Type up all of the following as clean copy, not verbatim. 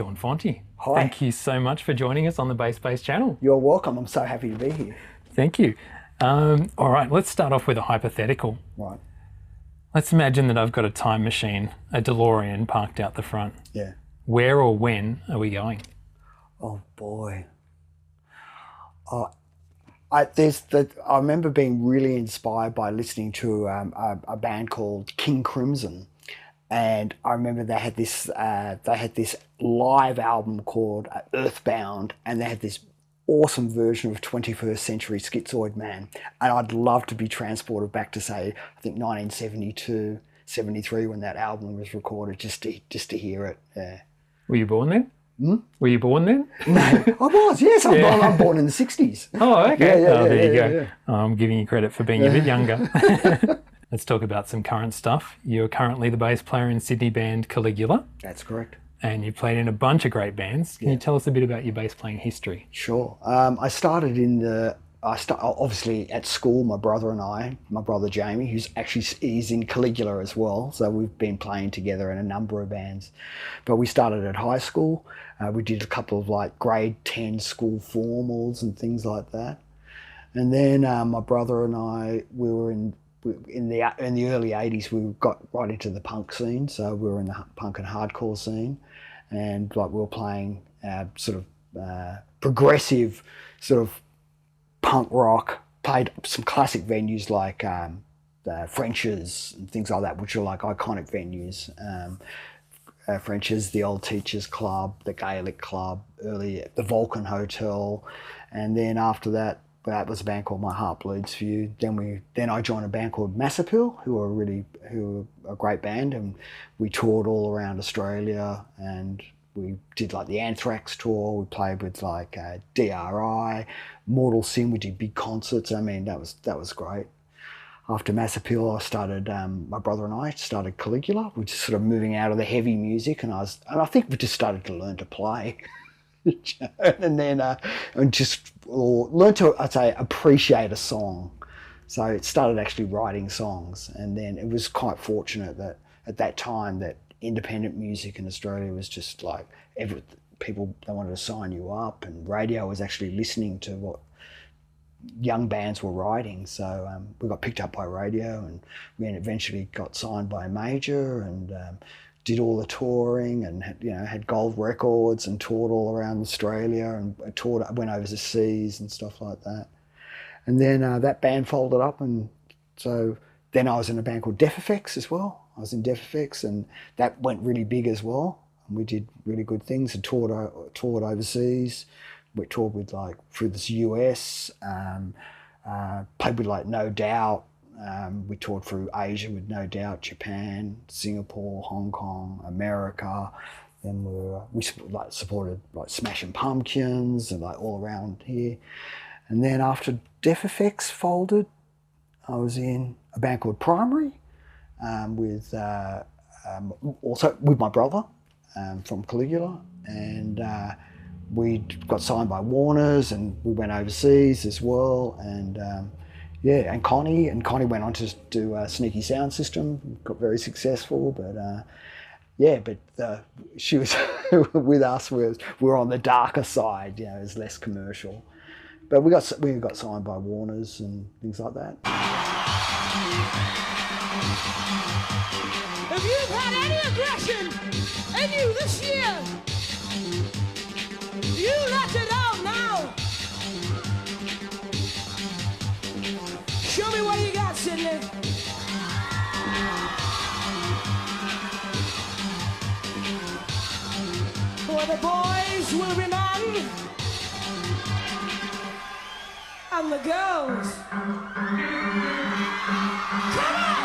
Sean Fonti. Hi. Thank you so much for joining us on the Bass Bass channel. You're welcome. I'm so happy to be here. Thank you. All right, let's start off with a hypothetical. Right. Let's imagine that I've got a time machine, a DeLorean parked out the front. Yeah. Where or when are we going? Oh boy. I remember being really inspired by listening to a band called King Crimson, and I remember they had this live album called Earthbound, and they had this awesome version of 21st Century Schizoid Man, and I'd love to be transported back to, say, I think 1972, 73 when that album was recorded, just to hear it. Yeah. Were you born then? Were you born then? No, I was, yes. I'm born in the 60s. Oh, okay. There you go. Yeah. I'm giving you credit for being a bit younger. Let's talk about some current stuff. You're currently the bass player in Sydney band Caligula. That's correct. And you've played in a bunch of great bands. Can you tell us a bit about your bass playing history? Sure. I started obviously at school. My brother Jamie, he's in Caligula as well. So we've been playing together in a number of bands. But we started at high school. We did a couple of like grade 10 school formals and things like that. And then my brother and I, we were in the early 80s. We got right into the punk scene. So we were in the punk and hardcore scene, and like we were playing progressive sort of punk rock, played some classic venues like French's and things like that, which are like iconic venues. French's, the Old Teachers Club, the Gaelic Club, the Vulcan Hotel, and then after that was a band called My Heart Bleeds For You. Then I joined a band called Massappeal, who are a great band, and we toured all around Australia, and we did like the Anthrax tour. We played with like DRI, Mortal Sin. We did big concerts. I mean, that was great. After Massappeal, my brother and I started Caligula. We were just sort of moving out of the heavy music, and I think we just started to learn to play, and then learn to, I'd say, appreciate a song. So it started actually writing songs, and then it was quite fortunate that at that time that independent music in Australia was just like people, they wanted to sign you up, and radio was actually listening to what young bands were writing. So we got picked up by radio, and we eventually got signed by a major, and did all the touring, and had gold records and toured all around Australia, and went overseas and stuff like that. And then that band folded up, and so then I was in a band called Def Effects as well. I was in Def Effects, and that went really big as well. And we did really good things and toured overseas. We toured with through the US, played with No Doubt. We toured through Asia with No Doubt, Japan, Singapore, Hong Kong, America. Then we supported Smashing Pumpkins and all around here. And then after Def Effects folded, I was in a band called Primary, also with my brother from Caligula, and we got signed by Warner's, and we went overseas as well, and and Connie went on to do Sneaky Sound System, got very successful, but she was with us. We were on the darker side, it was less commercial, but we got signed by Warner's and things like that. If you've had any aggression in you this year, you let it out now. Show me what you got, Sydney. For the boys will be men, and the girls. Come on!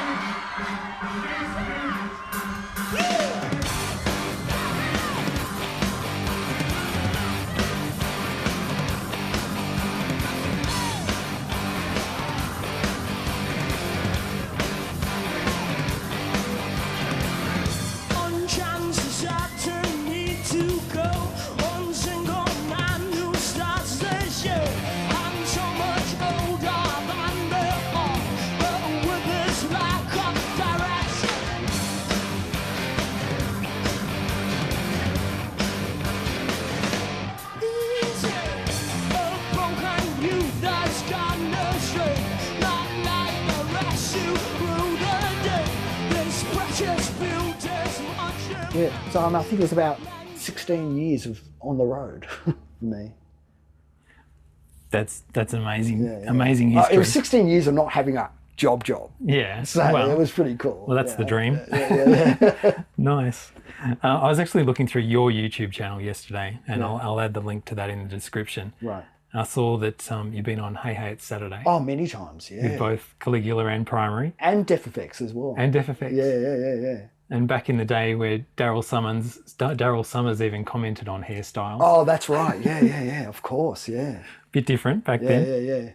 On chances I turn me to go, one single man who starts the show. I'm so much older than before, but with this lack of direction, Yeah. So I think it was about 16 years of on the road for me. That's amazing. Yeah. Amazing history. It was 16 years of not having a job. Yeah. So it was pretty cool. Well, that's the dream. Yeah. Nice. I was actually looking through your YouTube channel yesterday, and I'll add the link to that in the description. Right. I saw that you've been on Hey Hey It's Saturday. Oh, many times, yeah. With both Caligula and Primary. And Deaf Effects as well. And Deaf Effects. Yeah. And back in the day where Daryl Summers even commented on hairstyles. Oh, that's right. Yeah. Of course, yeah. Bit different back then. Yeah.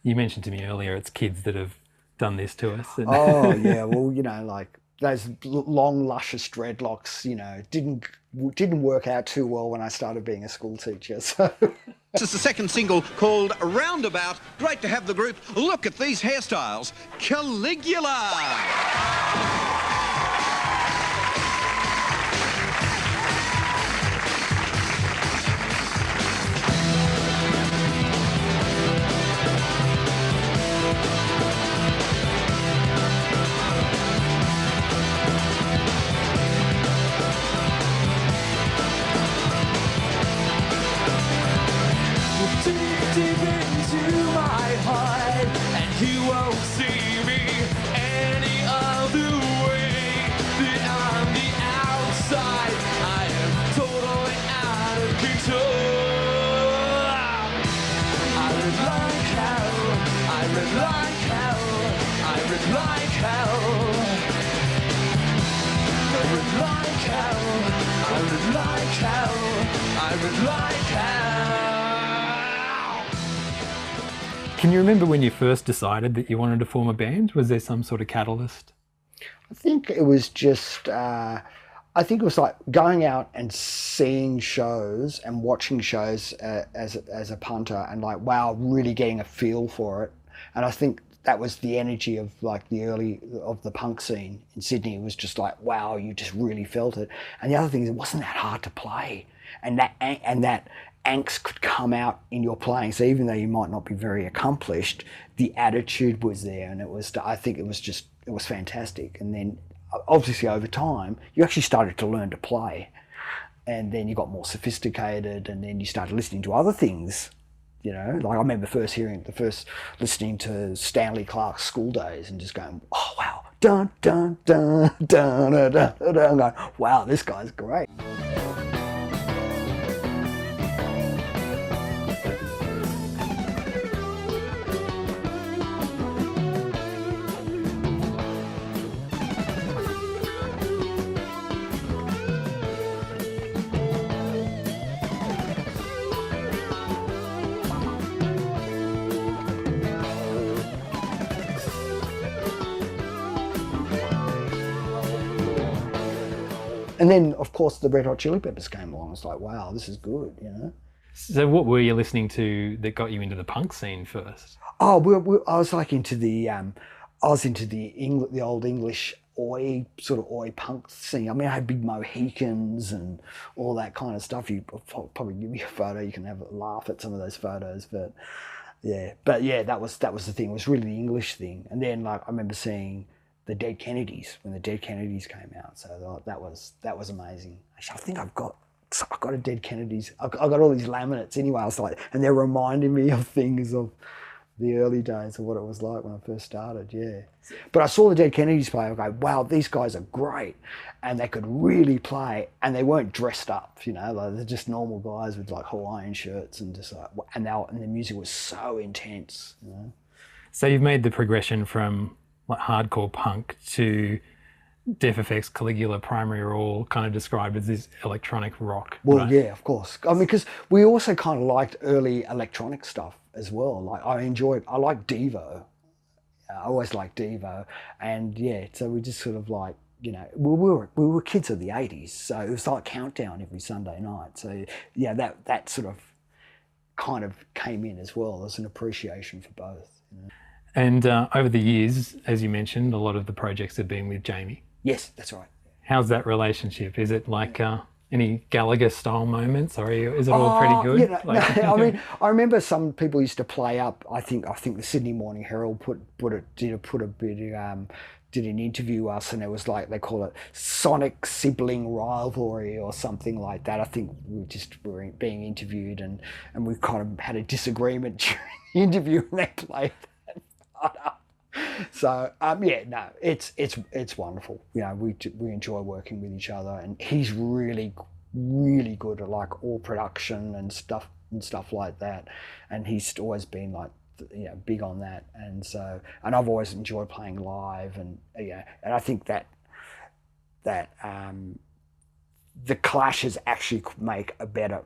You mentioned to me earlier it's kids that have done this to us. Oh, yeah. Well, like those long, luscious dreadlocks, didn't work out too well when I started being a school teacher. So. This is the second single called Roundabout. Great to have the group look at these hairstyles. Caligula! Deep into my heart, and you won't see me any other way. That on the outside, I am totally out of control. I read like hell, I read like hell, I read like hell. I read like hell, I read like hell, I read like hell. Can you remember when you first decided that you wanted to form a band? Was there some sort of catalyst? I think it was just, I think it was like going out and seeing shows and watching shows as a punter and like, wow, really getting a feel for it. And I think that was the energy of like the punk scene in Sydney. It was just like, wow, you just really felt it. And the other thing is it wasn't that hard to play. And that angst could come out in your playing. So even though you might not be very accomplished, the attitude was there, and I think it was fantastic. And then obviously over time, you actually started to learn to play, and then you got more sophisticated, and then you started listening to other things. Like I remember first listening to Stanley Clarke's School Days and just going, oh wow, dun dun dun dun dun dun dun, dun. Going, wow, this guy's great. And then, of course, the Red Hot Chili Peppers came along. It's like, wow, this is good, So what were you listening to that got you into the punk scene first? Oh, I was like into the old English oi punk scene. I mean, I had big Mohicans and all that kind of stuff. You probably give me a photo. You can have a laugh at some of those photos, but yeah, that was the thing. It was really the English thing. And then like I remember seeing the Dead Kennedys when the Dead Kennedys came out. So that was amazing. Actually, I think I've got a Dead Kennedys. I got all these laminates anyway. I was like, and they're reminding me of things of the early days of what it was like when I first started. Yeah, but I saw the Dead Kennedys play. I go, wow, these guys are great, and they could really play, and they weren't dressed up. Like they're just normal guys with like Hawaiian shirts and just like, and the music was so intense. So you've made the progression from like hardcore punk to Deaf Effects, Caligula, Primary are all kind of described as this electronic rock. Well, right? Yeah, of course. I mean, because we also kind of liked early electronic stuff as well. Like I like Devo. I always liked Devo, and yeah, so we just sort of like, we were kids of the 80s, so it was like Countdown every Sunday night. So yeah, that sort of kind of came in as well. There's an appreciation for both. And over the years, as you mentioned, a lot of the projects have been with Jamie. Yes, that's right. How's that relationship? Is it like Any Gallagher style moments, or is it all pretty good? You know, no, I mean, I remember some people used to play up. I think the Sydney Morning Herald did an interview us, and it was like they call it sonic sibling rivalry or something like that. I think were being interviewed, and we kind of had a disagreement during the interview, and they played that part up. So yeah, no, it's wonderful. You know, we enjoy working with each other, and he's really good at like all production and stuff like that, and he's always been like, you know, big on that. And so, and I've always enjoyed playing live, and yeah, and I think that the clashes actually make a better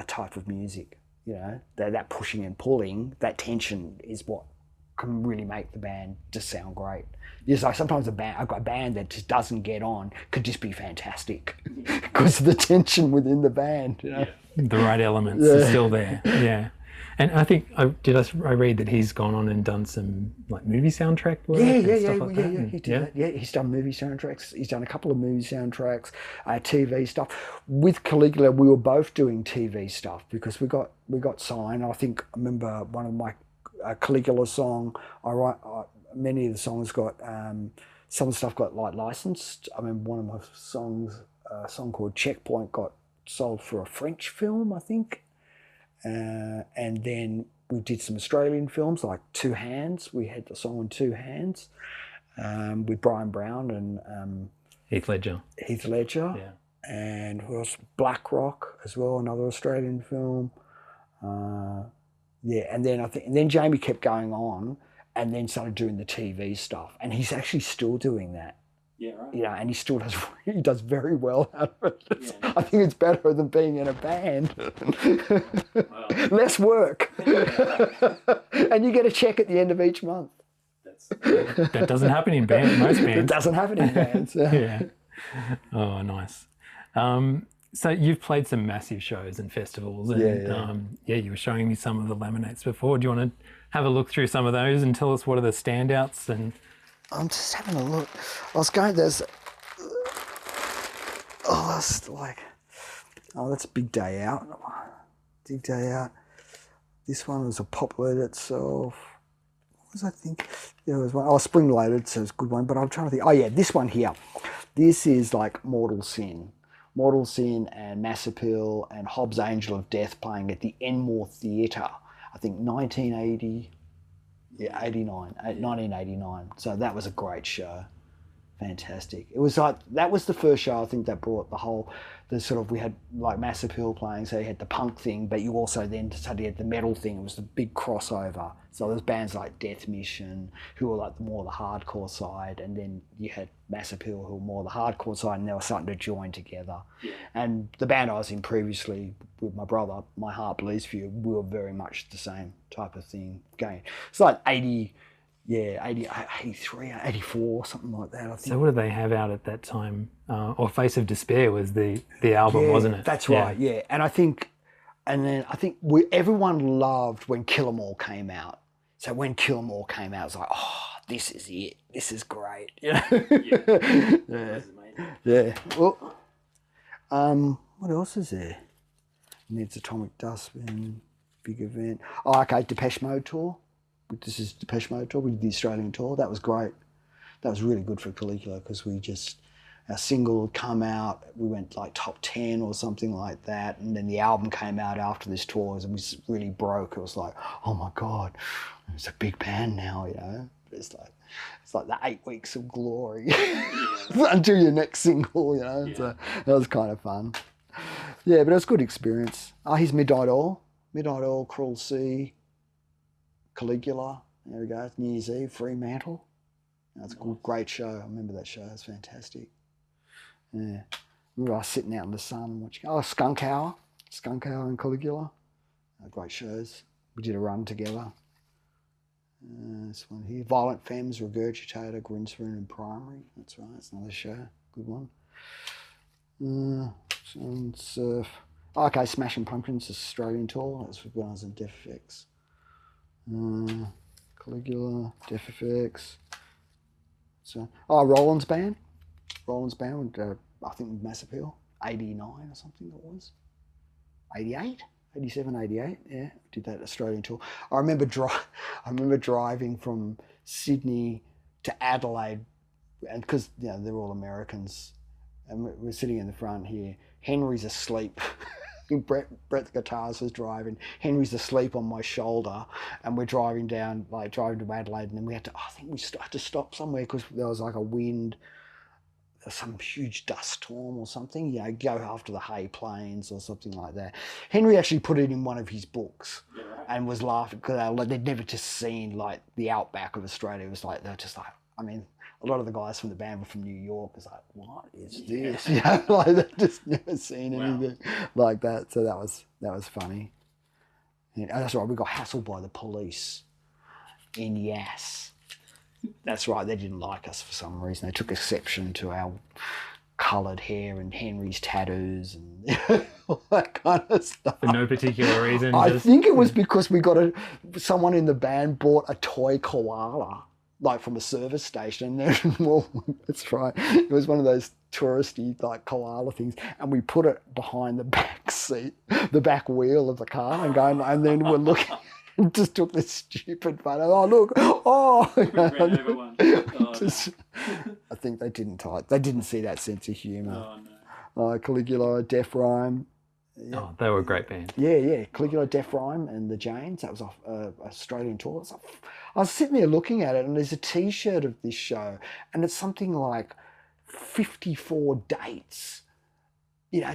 type of music. You know, that pushing and pulling, that tension is what can really make the band just sound great. It's like sometimes I've got a band that just doesn't get on could just be fantastic because of the tension within the band. You know? The right elements are still there. Yeah. And I think I read that he's gone on and done some like movie soundtrack work and stuff like that. He did that. Yeah, he's done movie soundtracks. He's done a couple of movie soundtracks, TV stuff. With Caligula, we were both doing TV stuff because we got signed. I remember one of my Caligula song. Many of the songs got some of the stuff got like licensed. I mean, one of my songs, a song called Checkpoint, got sold for a French film, I think. And then we did some Australian films like Two Hands. We had the song on Two Hands with Brian Brown and Heath Ledger. Yeah. And who else? Black Rock as well, another Australian film. Yeah, and then Jamie kept going on and then started doing the TV stuff. And he's actually still doing that. Yeah, right. You know, and he does very well out of it. Yeah. I think it's better than being in a band. Wow. Less work. And you get a check at the end of each month. That doesn't happen in most bands. It doesn't happen in bands. Yeah. Oh, nice. So you've played some massive shows and festivals, and you were showing me some of the laminates before. Do you want to have a look through some of those and tell us what are the standouts? And I'm just having a look. I was going, that's a Big Day Out. Big Day Out. This one was a pop load itself. What was I think? There was one. Spring Loaded, so it's a good one. But I'm trying to think. Oh yeah, this one here. This is like Mortal Sin and Massappeal and Hobbs Angel of Death playing at the Enmore Theatre. I think 1989. So that was a great show. Fantastic. It was like, that was the first show I think that brought we had like Massappeal playing, so you had the punk thing, but you also then started had the metal thing. It was the big crossover. So there's bands like Death Mission, who were like more the hardcore side, and then you had Massappeal, who were more the hardcore side, and they were starting to join together. Yeah. And the band I was in previously with my brother, My Heart Bleeds For You, we were very much the same type of thing going. It's like 83, 84, something like that, I think. So what did they have out at that time? Or Face of Despair was the album, wasn't it? That's right, yeah. And then I think everyone loved when Kill 'Em All came out. So when Kill 'Em All came out, it was like, oh, this is it. This is great. You know? Yeah. Yeah. Well, what else is there? Ned's Atomic Dustbin, big event. Oh, okay, Depeche Mode tour. This is Depeche Mode tour. We did the Australian tour. That was great. That was really good for Caligula because our single had come out. We went like top 10 or something like that. And then the album came out after this tour and we really broke. It was like, oh my God, it's a big band now, you know. It's like the 8 weeks of glory until your next single, you know. Yeah. So that was kind of fun. Yeah, but it was a good experience. Here's Midnight Oil, Cruel Sea, Caligula, there we go, New Year's Eve, Fremantle. That's a great show. I remember that show, it's fantastic. Yeah. Remember us sitting out in the sun and watching, Skunk Hour and Caligula. Great shows. We did a run together. This one here, Violent Femmes, Regurgitator, Grinspoon and Primary. That's right, it's another show, good one. Surf. Okay, Smashing Pumpkins, Australian tour. That was when I was in Deaf Effects. Caligula, Deaf Effects. So, Roland's band with, I think with Massappeal. '89 or something it was. 88, 87, 88. Yeah, did that Australian tour. I remember driving from Sydney to Adelaide, and because they're all Americans, and we're sitting in the front here. Henry's asleep. Brett the guitarist was driving. Henry's asleep on my shoulder, and we're driving to Adelaide, and then we had to. I think we had to stop somewhere because there was like a wind, some huge dust storm or something. Go after the Hay Plains or something like that. Henry actually put it in one of his books, and was laughing because they'd never just seen like the outback of Australia. It was like they're just like, I mean, a lot of the guys from the band were from New York. It's like, what is this? Like they've just never seen anything like that. So that was funny. And that's right. We got hassled by the police in Yass. That's right. They didn't like us for some reason. They took exception to our coloured hair and Henry's tattoos and all that kind of stuff. For no particular reason. I think it was because someone in the band bought a toy koala, like from a service station. Well, that's right. It was one of those touristy like koala things, and we put it behind the back seat, the back wheel of the car, and then we're looking. And just took this stupid photo. Oh look! Oh, ran over one. Oh, I think they didn't see that sense of humour. Oh no. Caligula, Def Rhyme. Yeah. Oh, they were a great band. Yeah. Caligula, Def Rhyme, and the Janes. That was off Australian tour. I was sitting there looking at it, and there's a T-shirt of this show, and it's something like 54 dates.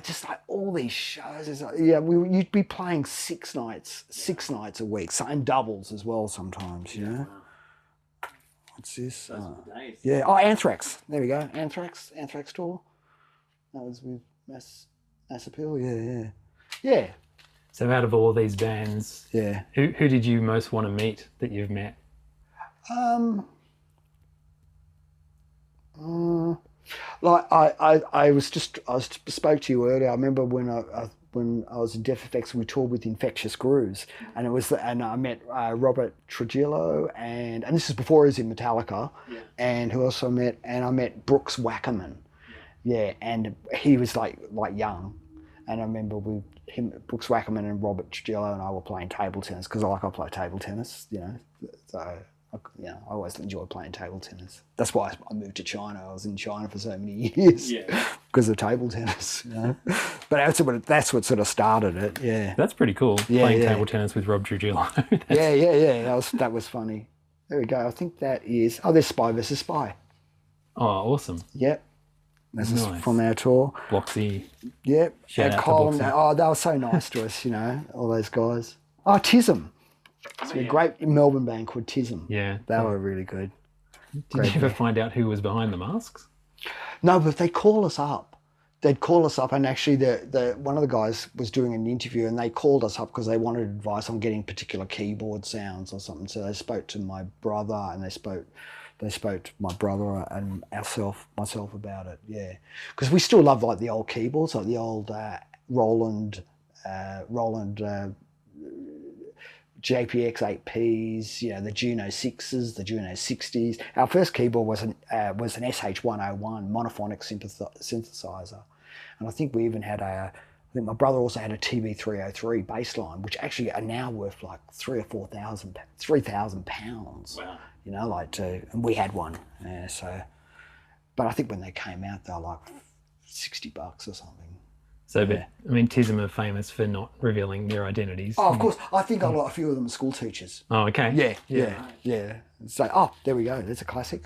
Just like all these shows. It's like, you'd be playing 6 nights a week, and doubles as well sometimes. What's this? Yeah. Oh, Anthrax. There we go. Anthrax tour. That was with Massappeal. Yeah. So out of all these bands, yeah, who did you most want to meet that you've met? Like I spoke to you earlier. I remember when I was in Death Effects, we toured with Infectious Grooves, and I met Robert Trujillo, and this is before he was in Metallica, and who else I met? And I met Brooks Wackerman, and he was like young, and I remember Brooks Wackerman and Robert Trujillo and I were playing table tennis because I play table tennis, so. I always enjoyed playing table tennis. That's why I moved to China. I was in China for so many years because of table tennis. But that's what sort of started it. Yeah, that's pretty cool. Playing table tennis with Rob Trujillo. Yeah. That was funny. There we go. I think that is. Oh, there's Spy vs Spy. Oh, awesome. Yep. This is from our tour. Bloxy. Yep. Shout out to Bloxy. Oh, they were so nice to us. All those guys. Oh, Tism. It's a great Melbourne band called Tism. Yeah. They were really good. Did you ever find out who was behind the masks? No, but they call us up. They'd call us up, and actually one of the guys was doing an interview, and they called us up because they wanted advice on getting particular keyboard sounds or something. So they spoke to my brother, and they spoke to my brother and myself about it. Yeah, because we still love like the old keyboards, like the old Roland JPX 8Ps, the Juno 6s, the Juno 60s. Our first keyboard was an SH101 monophonic synthesizer. And I think we even had my brother also had a TB303 bassline, which actually are now worth like £3,000. Wow. And we had one. But I think when they came out, they were like $60 or something. So, Tism are famous for not revealing their identities. Oh, of course. I think a few of them are school teachers. Oh, okay. Yeah. So, there we go. There's a classic.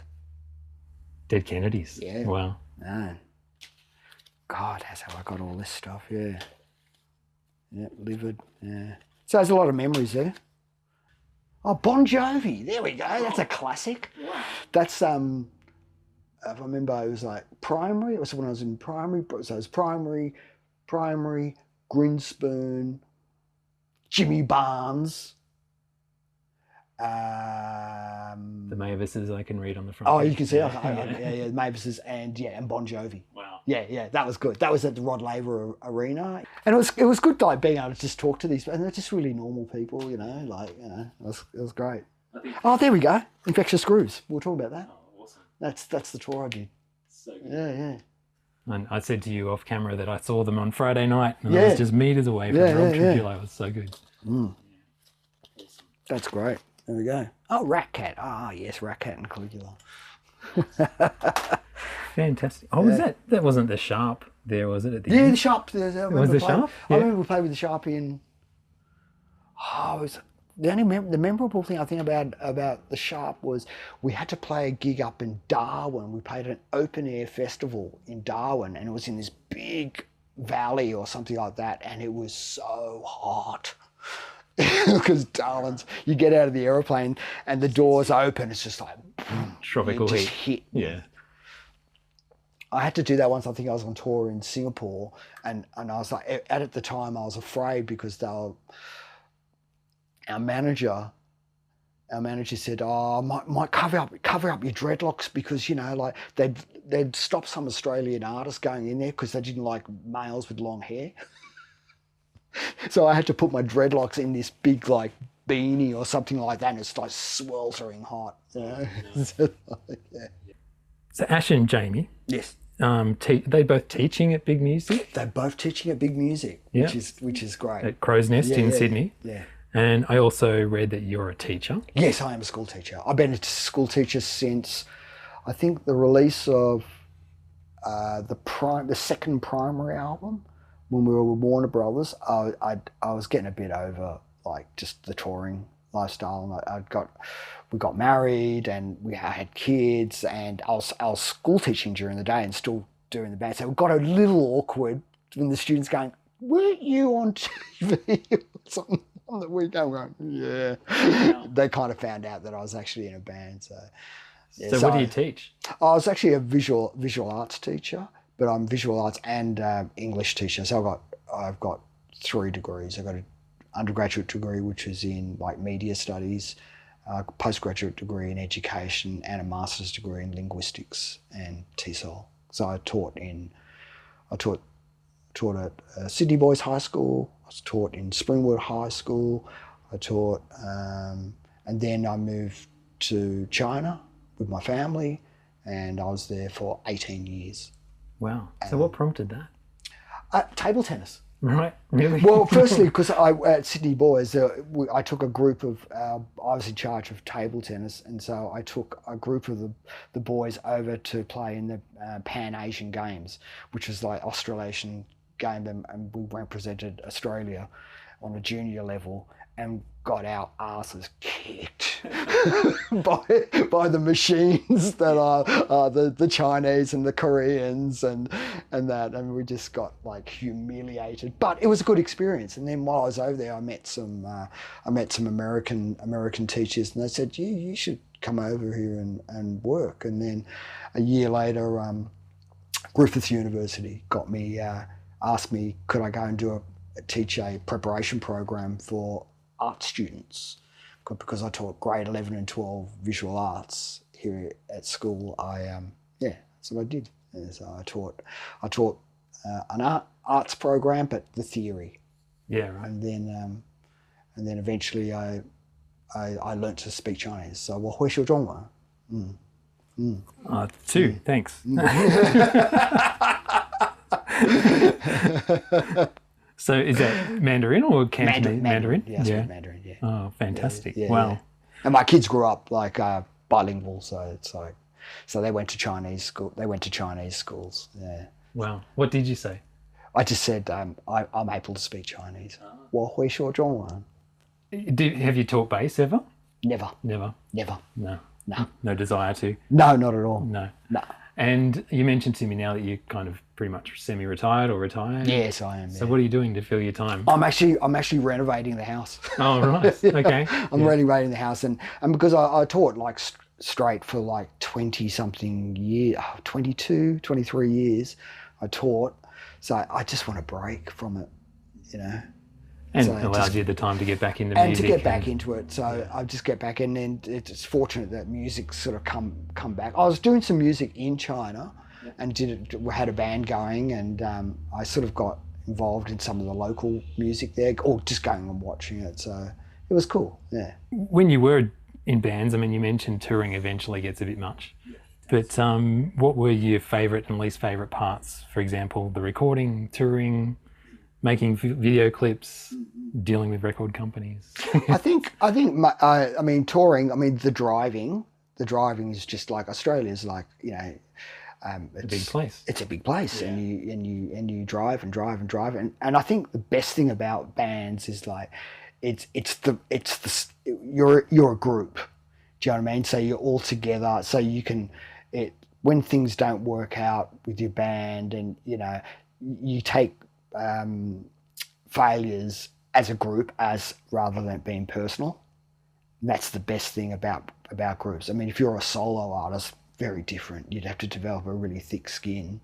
Dead Kennedys. Yeah. Wow. Man. God, that's how I got all this stuff. Yeah. Yeah, Livid. Yeah. So there's a lot of memories there. Oh, Bon Jovi. There we go. That's a classic. Wow. That's, I remember it was like primary. It was when I was in primary. So it was primary, Grinspoon, Jimmy Barnes. The Mavises I can read on the front. Oh, you can see. Yeah, Mavises and Bon Jovi. Wow. Yeah, that was good. That was at the Rod Laver Arena, and it was good like being able to just talk to these, and they're just really normal people, it was great. Oh, there we go. Infectious Grooves. We'll talk about that. Oh, awesome. That's the tour I did. So good. Yeah. And I said to you off camera that I saw them on Friday night, and I Yeah. was just meters away from Rob Trujillo. It was so good. That's great. There we go. Oh, Rat Cat. Ah, yes, Rat Cat and Caligula. Fantastic. Oh, was that wasn't the Sharp there, was it? At the Yeah, end? the Sharp. Was the Sharp? I Yeah. remember we played with the Sharp in. Oh, it was the only the memorable thing I think about the Sharp was we had to play a gig up in Darwin. We played an open air festival in Darwin, and it was in this big valley or something like that, and it was so hot. Because Darwin's, you get out of the aeroplane and the doors open, it's just like Tropical you just heat. hit. Yeah. I had to do that once. I think I was on tour in Singapore, and I was like, at the time I was afraid because our manager said, "Oh, might cover up your dreadlocks because like they'd stop some Australian artists going in there because they didn't like males with long hair." So I had to put my dreadlocks in this big like beanie or something like that, and it's like sweltering hot. So Ash and Jamie, Yes. they both teaching at Big Music They're both teaching at Big Music, which is great. at Crow's Nest in Sydney. Yeah. And I also read that you're a teacher. Yes, I am a school teacher. I've been a school teacher since, I think, the release of the second primary album when we were with Warner Brothers. I was getting a bit over like just the touring lifestyle, and we got married and I had kids, and I was school teaching during the day and still doing the band. So it got a little awkward when the students going, "Weren't you on TV or something on the weekend?" I'm going, yeah. They kind of found out that I was actually in a band. So, yeah, So what do you teach? I was actually a visual arts teacher, but I'm visual arts and English teacher. So I've got 3 degrees. I've got an undergraduate degree, which is in like media studies, a postgraduate degree in education, and a master's degree in linguistics and TESOL. So I taught at Sydney Boys High School. I was taught in Springwood High School. I taught, and then I moved to China with my family, and I was there for 18 years. Wow. So what prompted that? Table tennis. Right, really? Well, firstly, because at Sydney Boys, I took a group of, I was in charge of table tennis, and so I took a group of the boys over to play in the Pan-Asian Games, which was like Australasian game, and we represented Australia on a junior level and got our asses kicked by the machines that are the Chinese and the Koreans and that, and we just got like humiliated. But it was a good experience. And then while I was over there, I met some American teachers, and they said, you should come over here and work. And then a year later, Griffith University asked me could I go and teach a preparation program for art students, because I taught grade 11 and 12 visual arts here at school. That's what I did. And so I taught an arts program, but the theory. Yeah, right. And then eventually I learnt to speak Chinese. So 我会说中文. 2, thanks. So is that Mandarin or Cantonese? Mandarin? Yeah, yeah. Mandarin, yeah. Oh, fantastic. Yeah, wow. Yeah. And my kids grew up like bilingual, so it's like, so they went to Chinese school. They went to Chinese schools. Yeah. Wow. What did you say? I just said I'm able to speak Chinese. 我会说中文. Have you taught bass ever? Never. Never. No. No desire to. No, not at all. No. No. And you mentioned to me now that you're kind of pretty much semi-retired or retired. Yes, I am. So what are you doing to fill your time? I'm actually renovating the house. Oh, right. Okay. I'm renovating the house, and because I taught like straight for like 20 something years, 22, 23 years. I taught, so I just want a break from it, And so allows you the time to get back into and music. to get back into it. So I just get back in, and it's fortunate that music sort of come back. I was doing some music in China, and had a band going, and I sort of got involved in some of the local music there, or just going and watching it. So it was cool. Yeah. When you were in bands, I mean, you mentioned touring eventually gets a bit much. But what were your favourite and least favourite parts? For example, the recording, touring, making video clips, dealing with record companies. I think I mean touring. I mean the driving. The driving is just like Australia's like it's a big place. It's a big place, and you drive and I think the best thing about bands is like you're a group. Do you know what I mean? So you're all together, so you can when things don't work out with your band, and you take failures as a group as rather than it being personal. And that's the best thing about groups. I mean, if you're a solo artist, very different. You'd have to develop a really thick skin.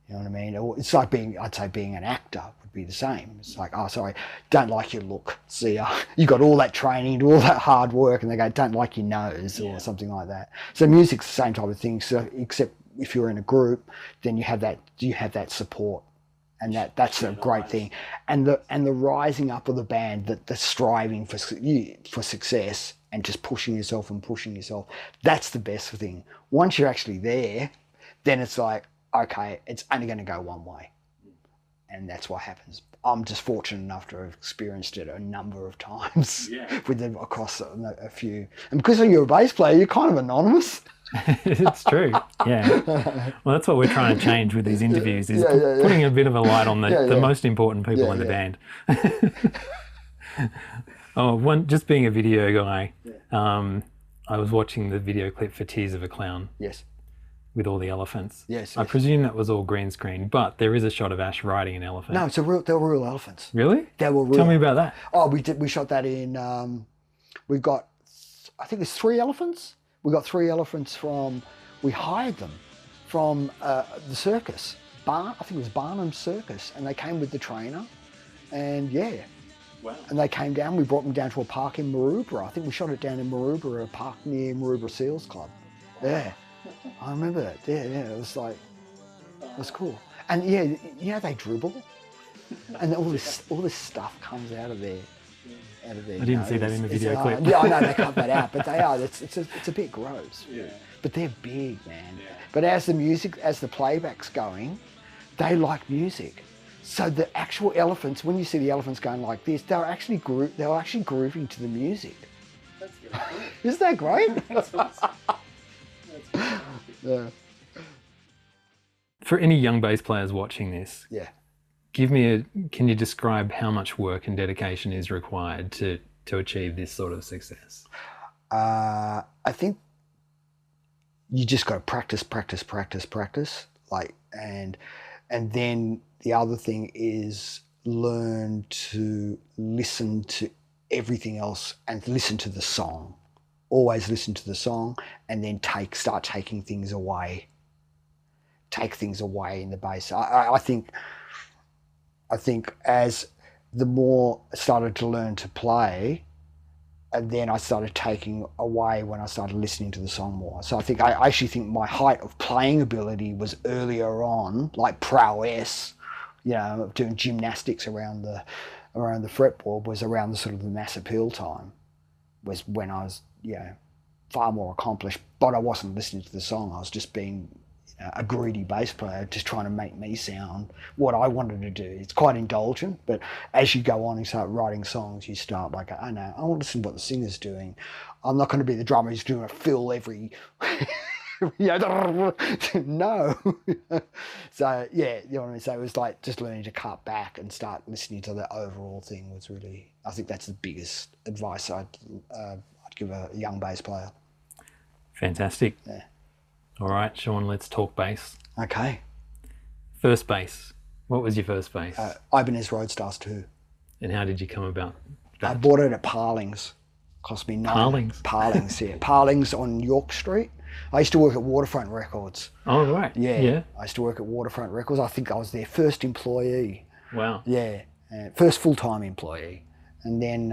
You know what I mean? Or it's like being an actor would be the same. It's like, oh, sorry, don't like your look. See ya. You got all that training, do all that hard work, and they go, don't like your nose or something like that. So music's the same type of thing. So except if you're in a group, then you have that support. And that's a great thing, and the rising up of the band, the striving for success, and just pushing yourself. That's the best thing. Once you're actually there, then it's like, okay, it's only going to go one way, and that's what happens. I'm just fortunate enough to have experienced it a number of times with them across a few. And because you're a bass player, you're kind of anonymous. It's true. Yeah. Well, that's what we're trying to change with these interviews, is putting a bit of a light on the most important people in the band. Just being a video guy, I was watching the video clip for Tears of a Clown. Yes. With all the elephants. Yes. I presume that was all green screen, but there is a shot of Ash riding an elephant. No, they were real elephants. Really? They were real. Tell me about that. Oh, we shot that in, we got, I think there's 3 elephants. We got 3 elephants we hired them from the circus. I think it was Barnum's Circus, and they came with the trainer, and Wow. And they came down, we brought them down to a park in Maroubra. I think we shot it down in Maroubra, a park near Maroubra Seals Club. Yeah, I remember that. Yeah, it was like, it was cool. And they dribble, and all this stuff comes out of there. I didn't see that in the video clip. Yeah, I know they cut that out, but they are. It's a bit gross. Yeah. But they're big, man. Yeah. But as the playback's going, they like music. So the actual elephants, when you see the elephants going like this, they're actually grooving to the music. That's good. Isn't that great? That's awesome. Yeah. For any young bass players watching this, can you describe how much work and dedication is required to achieve this sort of success? I think you just got to practice. Like, and then the other thing is learn to listen to everything else and listen to the song. Always listen to the song, and then start taking things away. Take things away in the bass. I think as the more I started to learn to play, and then I started taking away when I started listening to the song more. So I actually think my height of playing ability was earlier on, like prowess, doing gymnastics around the fretboard was around the sort of the Massappeal time, was when I was far more accomplished, but I wasn't listening to the song. I was just being a greedy bass player, just trying to make me sound what I wanted to do. It's quite indulgent, but as you go on and start writing songs, you start like, oh no, I want to listen to what the singer's doing. I'm not going to be the drummer who's doing a fill every, no. So you know what I mean? So it was like just learning to cut back and start listening to the overall thing was really, I think that's the biggest advice I'd give a young bass player. Fantastic. Yeah. All right, Sean, let's talk bass. Okay. First bass. What was your first bass? Ibanez Roadstars 2. And how did you come about that? I bought it at Parlings. Cost me Parlings? Parlings, yeah. Parlings on York Street. I used to work at Waterfront Records. Oh, right. Yeah. I used to work at Waterfront Records. I think I was their first employee. Wow. Yeah. First full-time employee. And then...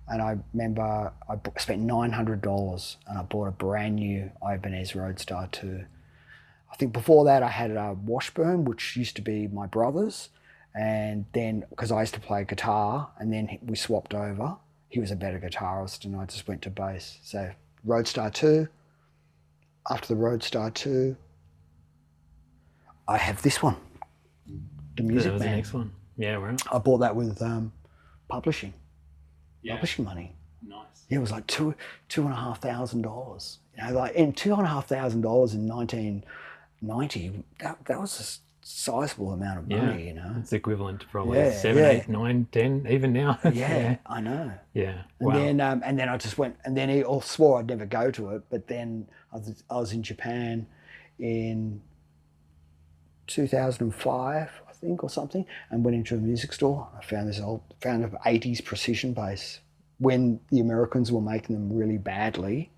and I remember I spent $900 and I bought a brand new Ibanez Roadstar 2. I think before that I had a Washburn, which used to be my brother's. And then, because I used to play guitar, and then we swapped over. He was a better guitarist and I just went to bass. So Roadstar 2, after the Roadstar 2, I have this one, the Music That was Man. the next one. Yeah, right. I bought that with publishing money. Nice. Yeah, it was like $2,500. You know, like in $2,500 in 1990, that was a sizable amount of money. You know, it's equivalent to probably 7, 8, 9, 10, even now. yeah, I know. Yeah. And then I just went, and then he all swore I'd never go to it. But then I was in Japan in 2005, I think, or something, and went into a music store. I found an 80s precision bass. When the Americans were making them really badly,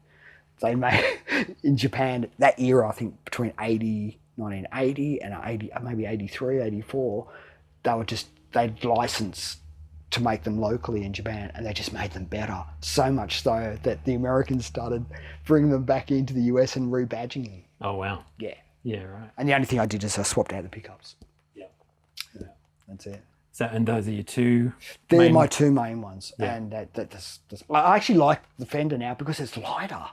they made in Japan that era, I think between 1980 and maybe 83, 84, they'd licensed to make them locally in Japan, and they just made them better. So much so that the Americans started bringing them back into the US and rebadging them. Oh, wow. Yeah. Yeah, right. And the only thing I did is I swapped out the pickups. Yeah. That's it. So, and those are your two They're my two main ones. Yeah. And I actually like the Fender now because it's lighter.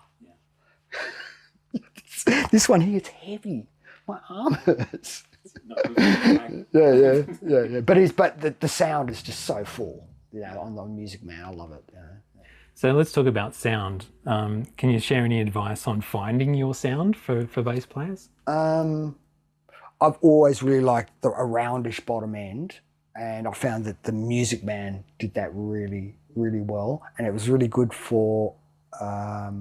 Yeah. This one here, it's heavy. My arm hurts. Yeah. But the sound is just so full. You know, on the Music Man, I love it. You know. So let's talk about sound. Can you share any advice on finding your sound for bass players? I've always really liked a roundish bottom end, and I found that the Music Man did that really, really well, and it was really good for. I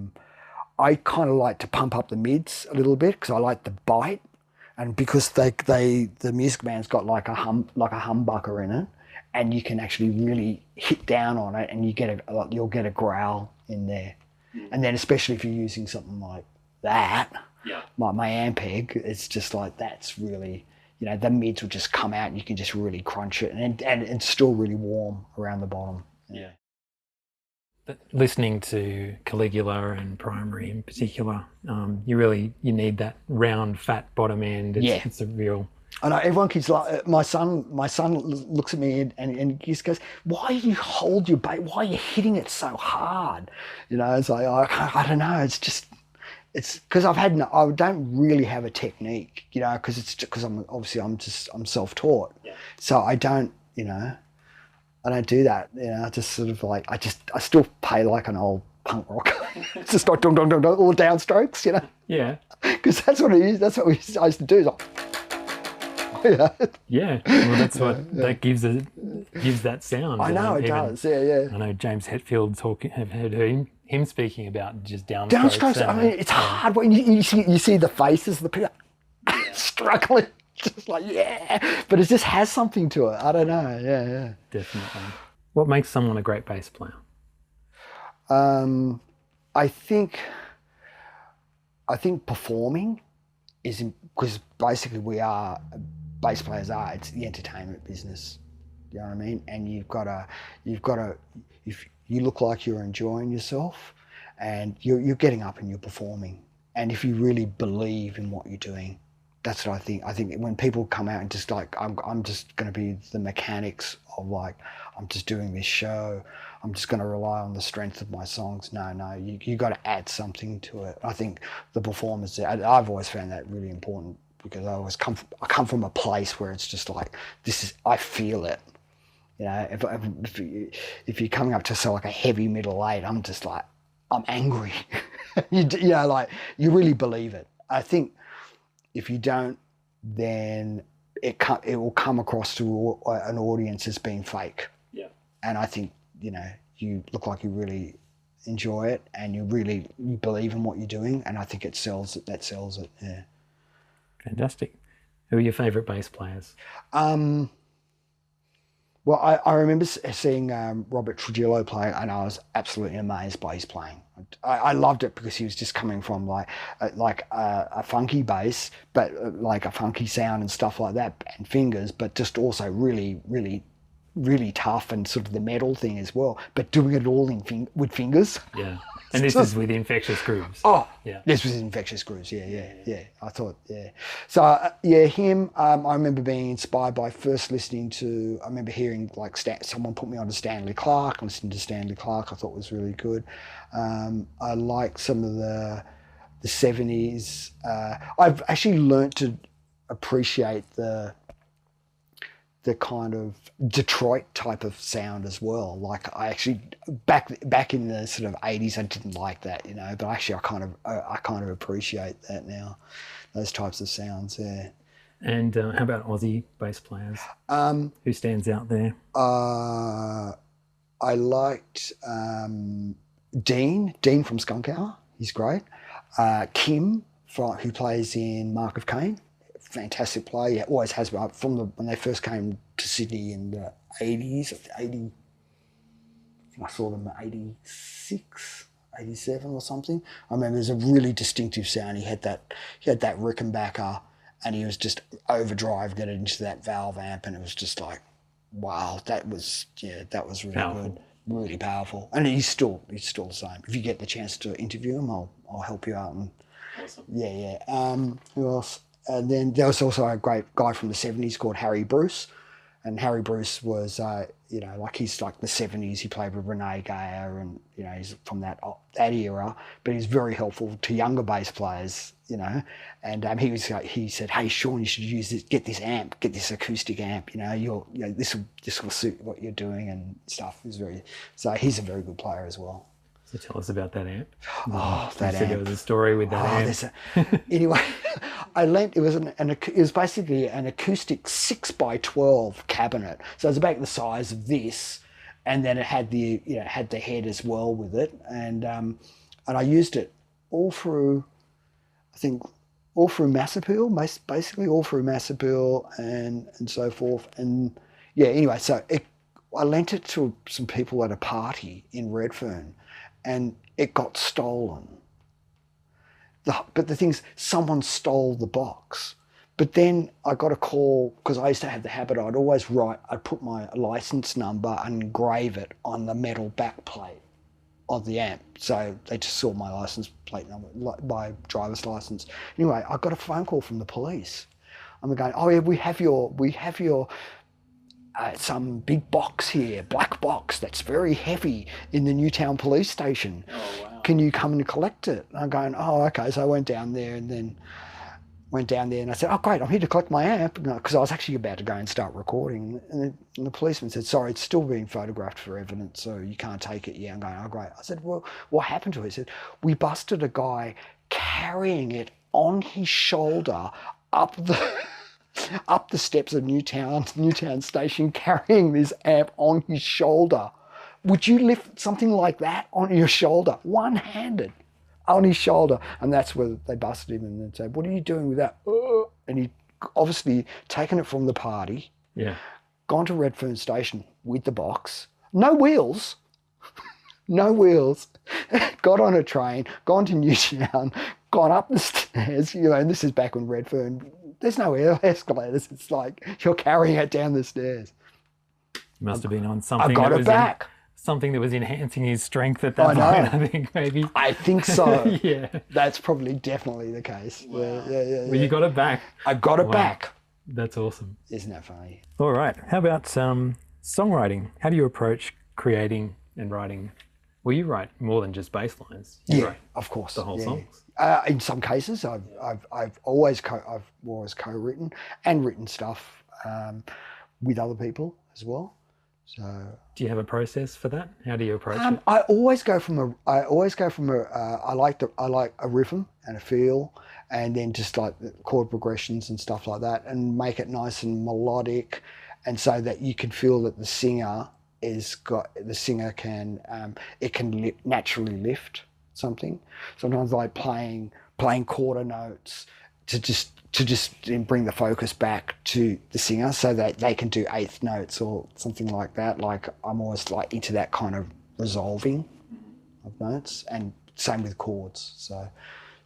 kind of like to pump up the mids a little bit because I like the bite, and because the Music Man's got like a humbucker in it, and you can actually really hit down on it, and you'll get a growl in there, and then especially if you're using something like that. Yeah. My Ampeg, it's just like that's really, you know, the mids will just come out and you can just really crunch it, and it's still really warm around the bottom. Yeah. But listening to Caligula and Primary in particular, you need that round, fat bottom end. It's a real. I know everyone keeps like my son looks at me and he just goes, "Why do you hold your bass? Why are you hitting it so hard?" You know, it's like I don't know. It's because I don't really have a technique, you know, because I'm self-taught. Yeah. So I don't do that. You know, I just sort of like, I still play like an old punk rock. It's just like dong, dong, dong, dong, all downstrokes, you know. Yeah. Because that's what it is. That's what I used to do. It's like, yeah. Well, that's what that gives that sound. I know it does. Yeah. I know James Hetfield have heard him speaking about just downstrokes. Downstrokes. I mean, it's hard when you see the faces of the people struggling. Just like, but it just has something to it. I don't know. Yeah. Definitely. What makes someone a great bass player? I think performing is, because basically bass players are. It's the entertainment business. You know what I mean? And you've got to. If you look like you're enjoying yourself, and you're getting up and you're performing, and if you really believe in what you're doing. That's what I think. I think when people come out and just like, I'm just going to be the mechanics of like, I'm just doing this show. I'm just going to rely on the strength of my songs. No, you got to add something to it. I think the performance, I've always found that really important because I come from a place where it's just like, I feel it. You know, if you're coming up to say like a heavy middle eight, I'm just like, I'm angry. you know, like you really believe it. I think. If you don't, then it will come across to an audience as being fake. Yeah. And I think, you know, you look like you really enjoy it and you believe in what you're doing, and I think that sells it. Yeah. Fantastic. Who are your favourite bass players? Well, I remember seeing Robert Trujillo play, and I was absolutely amazed by his playing. I loved it because he was just coming from like a funky bass, but like a funky sound and stuff like that, and fingers, but just also really, really, really tough and sort of the metal thing as well, but doing it all with fingers. Yeah. And this is with Infectious Grooves. Oh, yeah. This was Infectious Grooves. Yeah. I thought, yeah. So, him. I remember being inspired by first listening to. I remember hearing like someone put me on to Stanley Clarke. Listening to Stanley Clarke, I thought was really good. I like some of the the 70s. I've actually learnt to appreciate the kind of Detroit type of sound as well. Like I actually back in the sort of 80s, I didn't like that, you know, but actually I kind of appreciate that now, those types of sounds. Yeah. And how about Aussie bass players? Who stands out there? I liked Dean from Skunk Hour. He's great. Kim, who plays in Mark of Cain. Fantastic player. Yeah, always has been. When they first came to Sydney in the 80s, 80, I saw them in 86, 87 or something. I remember there's a really distinctive sound. He had that Rickenbacker, and he was just overdriving it into that valve amp, and it was just like, wow, that was really powerful. Good, really powerful. And he's still the same. If you get the chance to interview him, I'll help you out. And Awesome. yeah. Who else? And then there was also a great guy from the 70s called Harry Bruce. And Harry Bruce was, like he's like the 70s. He played with Renee Gayer, and, you know, he's from that era. But he's very helpful to younger bass players, you know. And he said, "Hey, Sean, you should use this. Get this amp. Get this acoustic amp. You know, this will suit what you're doing and stuff." So he's a very good player as well. So tell us about that amp. Oh, that amp. There was a story with that amp. Anyway, it was basically an acoustic 6x12 cabinet. So it was about the size of this, and then it had the head as well with it, and I used it all through Massappeal, basically all through Massappeal and so forth. And yeah, anyway, so I lent it to some people at a party in Redfern, and it got stolen. But the thing's, someone stole the box. But then I got a call, because I used to have the habit, I'd put my license number and engrave it on the metal back plate of the amp. So they just saw my license plate number, my driver's license. Anyway, I got a phone call from the police. I'm going, "Oh yeah, we have your some big box here, black box that's very heavy in the Newtown police station. Oh, wow. Can you come and collect it?" And I'm going, "Oh, okay." So I went down there and I said, "Oh, great, I'm here to collect my amp," because I was actually about to go and start recording. And the policeman said, "Sorry, it's still being photographed for evidence, so you can't take it yet." I'm going, "Oh, great." I said, "Well, what happened to it?" He said, "We busted a guy carrying it on his shoulder up the steps of Newtown station, carrying this amp on his shoulder. Would you lift something like that on your shoulder, one-handed, on his shoulder?" And that's where they busted him and then said, "What are you doing with that?" And he obviously taken it from the party, gone to Redfern station with the box, no wheels, got on a train, gone to Newtown, gone up the stairs, and this is back when Redfern, there's no escalators. It's like you're carrying it down the stairs. Must have been on something. I got it back. Something that was enhancing his strength at that point, I think, maybe. I think so. Yeah. That's definitely the case. Wow. Yeah. Well, you got it back. I got it back. That's awesome. Isn't that funny? All right. How about songwriting? How do you approach creating and writing? Well, you write more than just bass lines. You write of course. the whole songs. In some cases, I've always co-written and written stuff with other people as well. So, do you have a process for that? How do you approach it? I always go from I like a rhythm and a feel, and then just like the chord progressions and stuff like that, and make it nice and melodic, and so that you can feel that the singer can naturally lift something. Sometimes like playing quarter notes to just bring the focus back to the singer so that they can do eighth notes or something like that. Like I'm always like into that kind of resolving of notes, and same with chords. So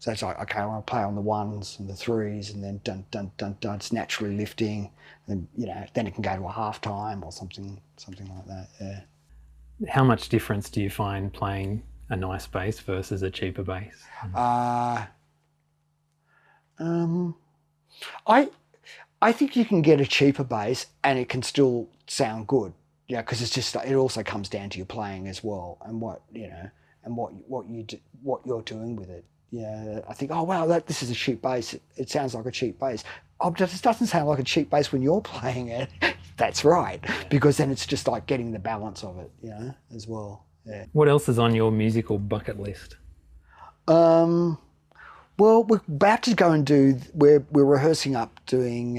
it's like, okay, I want to play on the ones and the threes, and then dun dun dun dun. It's naturally lifting, and then it can go to a half time or something like that. Yeah. How much difference do you find playing a nice bass versus a cheaper bass? I think you can get a cheaper bass and it can still sound good. Yeah, because it's just, it also comes down to your playing as well, and what you're doing with it. yeah, I think, oh wow, this is a cheap bass. It sounds like a cheap bass. Oh, but it doesn't sound like a cheap bass when you're playing it. That's right, because then it's just like getting the balance of it, you know, as well. Yeah. What else is on your musical bucket list? Well, we're about to go and we're rehearsing up doing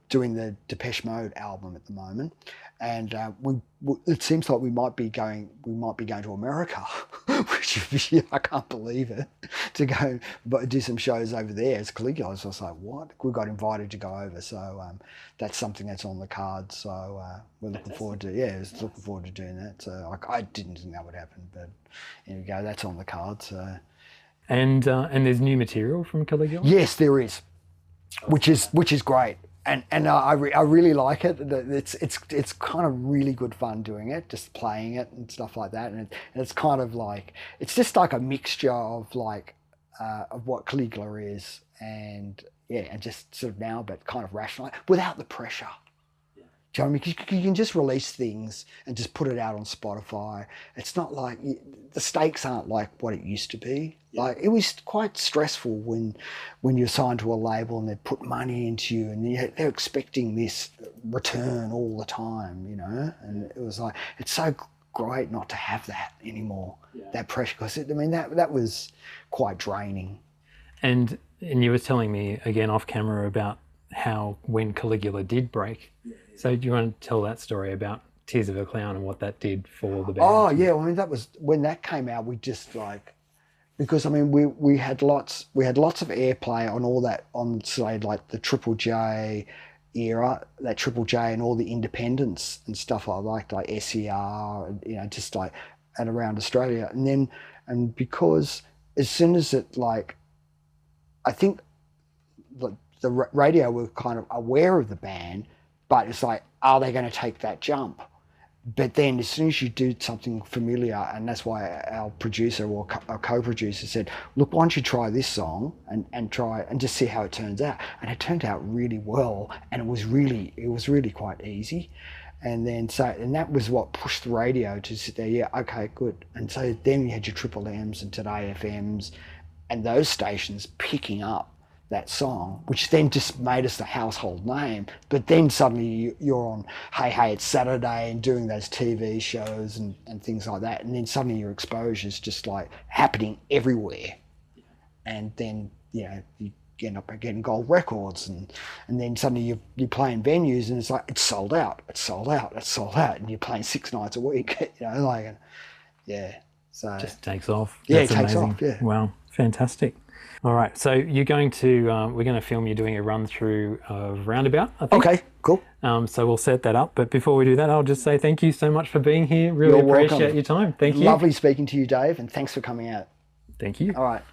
the Depeche Mode album at the moment, and it seems like we might be going to America, which I can't believe it, to go do some shows over there as Caligula. So I was like, what? We got invited to go over, so that's something that's on the cards. So we're looking forward to looking forward to doing that. So I didn't think that would happen, but here we go. That's on the cards. So. And there's new material from Caligula? Yes, there is. Which is great, and I really like it. It's kind of really good fun doing it, just playing it and stuff like that. And it's kind of like, it's just like a mixture of like of what Caligula is, and just sort of now, but kind of rational without the pressure. Do you know what I mean? You can just release things and just put it out on Spotify. It's not like, the stakes aren't like what it used to be. Yeah. Like, it was quite stressful when you're signed to a label and they put money into you and they're expecting this return all the time, you know? And it was like, it's so great not to have that anymore, that pressure. Because, that was quite draining. And you were telling me, again, off camera, about how when Caligula did break. So do you want to tell that story about Tears of a Clown and what that did for the band? Oh yeah, that was when that came out. We just because we had lots of airplay on all that, on say like the Triple J era, that Triple J and all the independents and stuff like SER, and just like and around Australia, and because as soon as it I think the radio were kind of aware of the band. But it's like, are they going to take that jump? But then as soon as you do something familiar, and that's why our producer or our co-producer said, look, why don't you try this song and try and just see how it turns out. And it turned out really well, and it was really quite easy. And then and that was what pushed the radio to sit there, yeah, okay, good. And so then you had your Triple M's and Today FM's and those stations picking up that song, which then just made us the household name. But then suddenly you're on Hey It's Saturday and doing those TV shows and things like that, and then suddenly your exposure is just like happening everywhere. And then you end up getting gold records, and then suddenly you're playing venues and it's like it's sold out, and you're playing 6 nights a week. So just takes off. That's takes amazing. Off. Yeah. Wow, fantastic. All right, so you're going to we're going to film you doing a run through of Roundabout, I think. Okay, cool. So we'll set that up. But before we do that, I'll just say thank you so much for being here. Really appreciate your time. Thank you. Lovely speaking to you, Dave, and thanks for coming out. Thank you. All right.